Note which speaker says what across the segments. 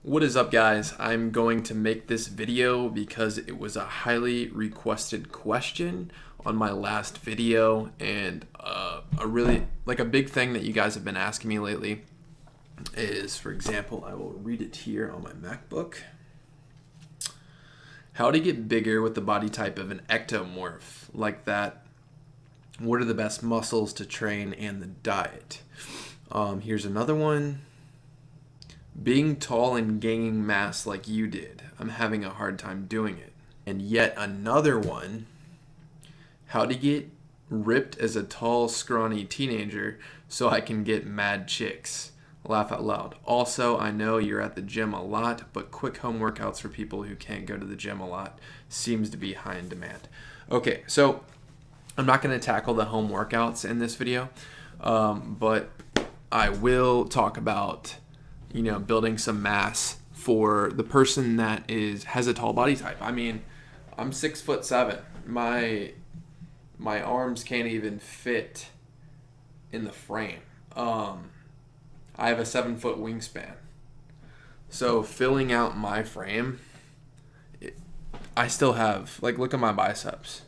Speaker 1: What is up, guys? I'm going to make this video because it was a highly requested question on my last video, and a really a big thing that you guys have been asking me lately is, for example, I will read it here on my MacBook. How to get bigger with the body type of an ectomorph like that. What are the best muscles to train and the diet? Here's another one. Being tall and gaining mass like you did, I'm having a hard time doing it. And yet another one, how to get ripped as a tall, scrawny teenager so I can get mad chicks. Laugh out loud. Also, I know you're at the gym a lot, but quick home workouts for people who can't go to the gym a lot seems to be high in demand. Okay, so I'm not going to tackle the home workouts in this video, but I will talk about building some mass for the person that has a tall body type. I mean, I'm 6'7". My arms can't even fit in the frame. I have a 7-foot wingspan. So filling out my frame, I still have, look at my biceps.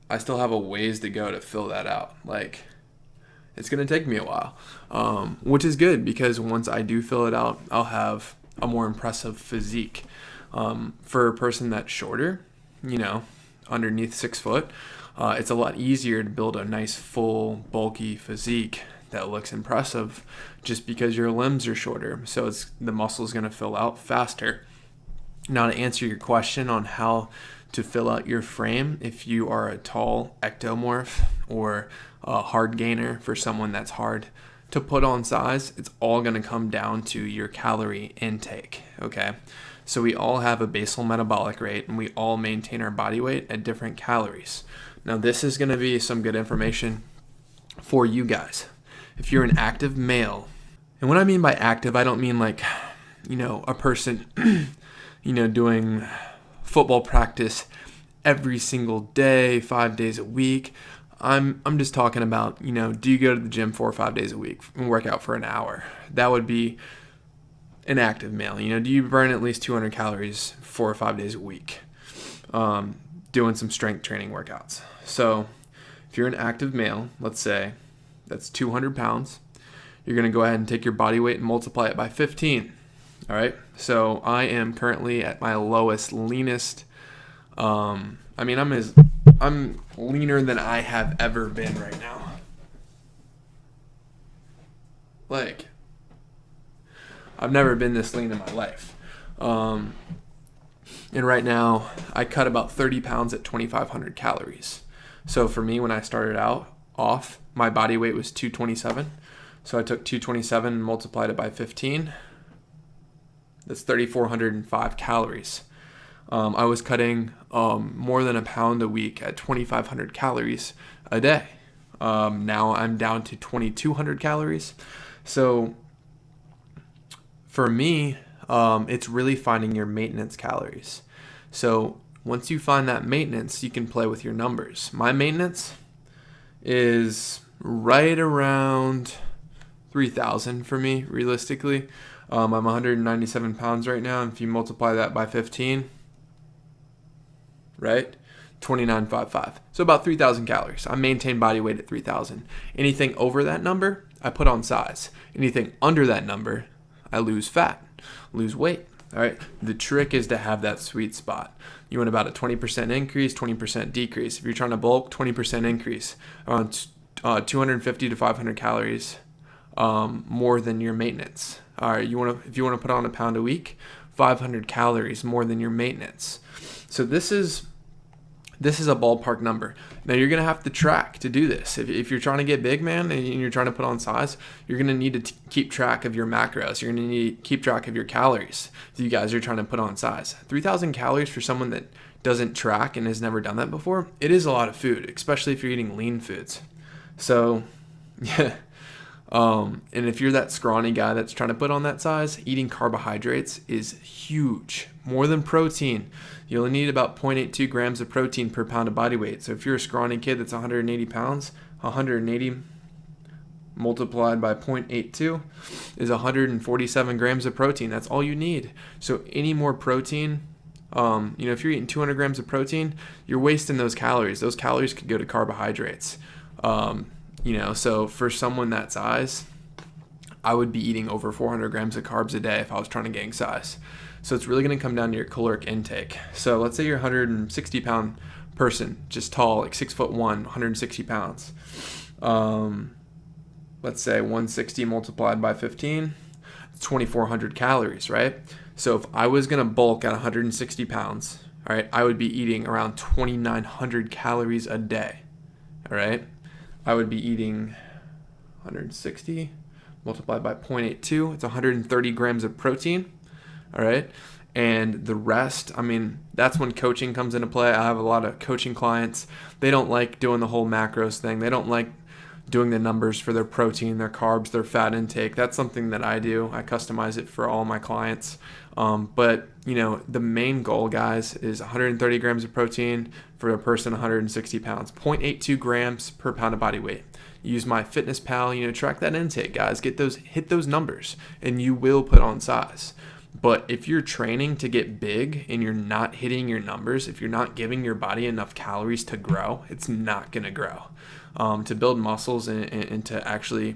Speaker 1: I still have a ways to go to fill that out. It's going to take me a while, which is good because once I do fill it out, I'll have a more impressive physique. For a person that's shorter, underneath 6 foot, it's a lot easier to build a nice, full, bulky physique that looks impressive just because your limbs are shorter. So the muscle is going to fill out faster. Now, to answer your question on how to fill out your frame, if you are a tall ectomorph or a hard gainer for someone that's hard to put on size, it's all going to come down to your calorie intake, okay? So we all have a basal metabolic rate, and we all maintain our body weight at different calories. Now, this is going to be some good information for you guys. If you're an active male, and what I mean by active, I don't mean a person, doing football practice every single day, 5 days a week. I'm just talking about, do you go to the gym 4 or 5 days a week and work out for an hour? That would be an active male. Do you burn at least 200 calories 4 or 5 days a week doing some strength training workouts? So if you're an active male, let's say that's 200 pounds, you're going to go ahead and take your body weight and multiply it by 15. All right. So I am currently at my lowest, leanest. I'm leaner than I have ever been right now. I've never been this lean in my life. And right now I cut about 30 pounds at 2,500 calories. So for me, when I started off, my body weight was 227. So I took 227 and multiplied it by 15. That's 3,405 calories. I was cutting more than a pound a week at 2,500 calories a day. Now I'm down to 2,200 calories. So for me, it's really finding your maintenance calories. So once you find that maintenance, you can play with your numbers. My maintenance is right around 3,000 for me, realistically. I'm 197 pounds right now, and if you multiply that by 15, right, 2955. So about 3,000 calories. I maintain body weight at 3,000. Anything over that number, I put on size. Anything under that number, I lose fat, lose weight. All right. The trick is to have that sweet spot. You want about a 20% increase, 20% decrease. If you're trying to bulk, 20% increase, around 250 to 500 calories more than your maintenance. All right. If you want to put on a pound a week, 500 calories more than your maintenance. So this is a ballpark number. Now you're going to have to track to do this. If you're trying to get big, man, and you're trying to put on size, you're going to need to keep track of your macros. You're going to need to keep track of your calories if you guys are trying to put on size. 3,000 calories for someone that doesn't track and has never done that before, it is a lot of food, especially if you're eating lean foods. So, yeah. And if you're that scrawny guy that's trying to put on that size, eating carbohydrates is huge. More than protein. You only need about 0.82 grams of protein per pound of body weight. So if you're a scrawny kid that's 180 pounds, 180 multiplied by 0.82 is 147 grams of protein. That's all you need. So any more protein, if you're eating 200 grams of protein, you're wasting those calories. Those calories could go to carbohydrates. So for someone that size, I would be eating over 400 grams of carbs a day if I was trying to gain size. So it's really going to come down to your caloric intake. So let's say you're a 160 pound person, just tall, like 6'1", 160 pounds. Let's say 160 multiplied by 15, it's 2,400 calories, right? So if I was going to bulk at 160 pounds, all right, I would be eating around 2,900 calories a day, all right? I would be eating 160 multiplied by 0.82, it's 130 grams of protein, all right? And the rest, that's when coaching comes into play. I have a lot of coaching clients. They don't like doing the whole macros thing. They don't like doing the numbers for their protein, their carbs, their fat intake. That's something that I do. I customize it for all my clients. But the main goal, guys, is 130 grams of protein for a person 160 pounds, 0.82 grams per pound of body weight. Use MyFitnessPal, track that intake, guys. Hit those numbers, and you will put on size. But if you're training to get big and you're not hitting your numbers, if you're not giving your body enough calories to grow, it's not going to grow. To build muscles and to actually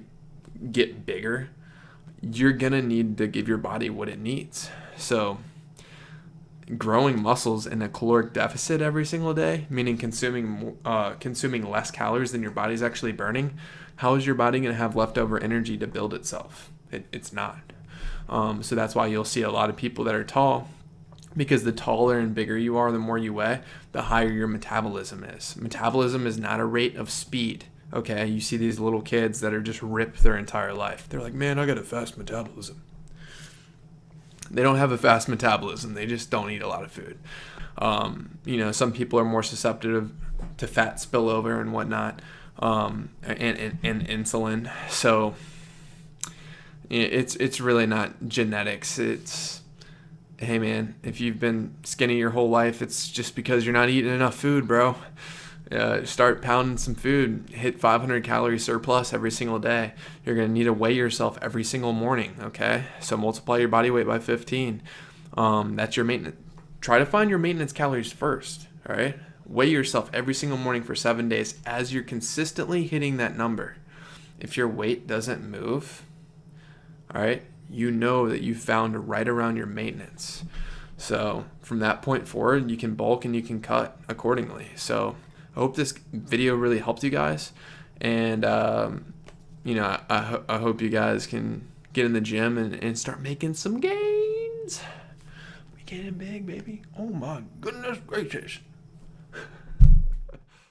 Speaker 1: get bigger, you're going to need to give your body what it needs. So growing muscles in a caloric deficit every single day, meaning consuming less calories than your body's actually burning, how is your body going to have leftover energy to build itself? It's not. So that's why you'll see a lot of people that are tall, because the taller and bigger you are, the more you weigh, the higher your metabolism is. Metabolism is not a rate of speed. Okay, you see these little kids that are just ripped their entire life. They're like, man, I got a fast metabolism. They don't have a fast metabolism. They just don't eat a lot of food. Some people are more susceptible to fat spillover and whatnot, and insulin. So it's really not genetics. It's, hey man, if you've been skinny your whole life, it's just because you're not eating enough food, bro. Start pounding some food. Hit 500 calorie surplus every single day. You're going to need to weigh yourself every single morning, okay? So multiply your body weight by 15. That's your maintenance. Try to find your maintenance calories first, all right? Weigh yourself every single morning for 7 days as you're consistently hitting that number. If your weight doesn't move, all right, you know that you found right around your maintenance. So from that point forward, you can bulk and you can cut accordingly. So I hope this video really helped you guys. And, I hope you guys can get in the gym and start making some gains. We getting big, baby. Oh, my goodness gracious.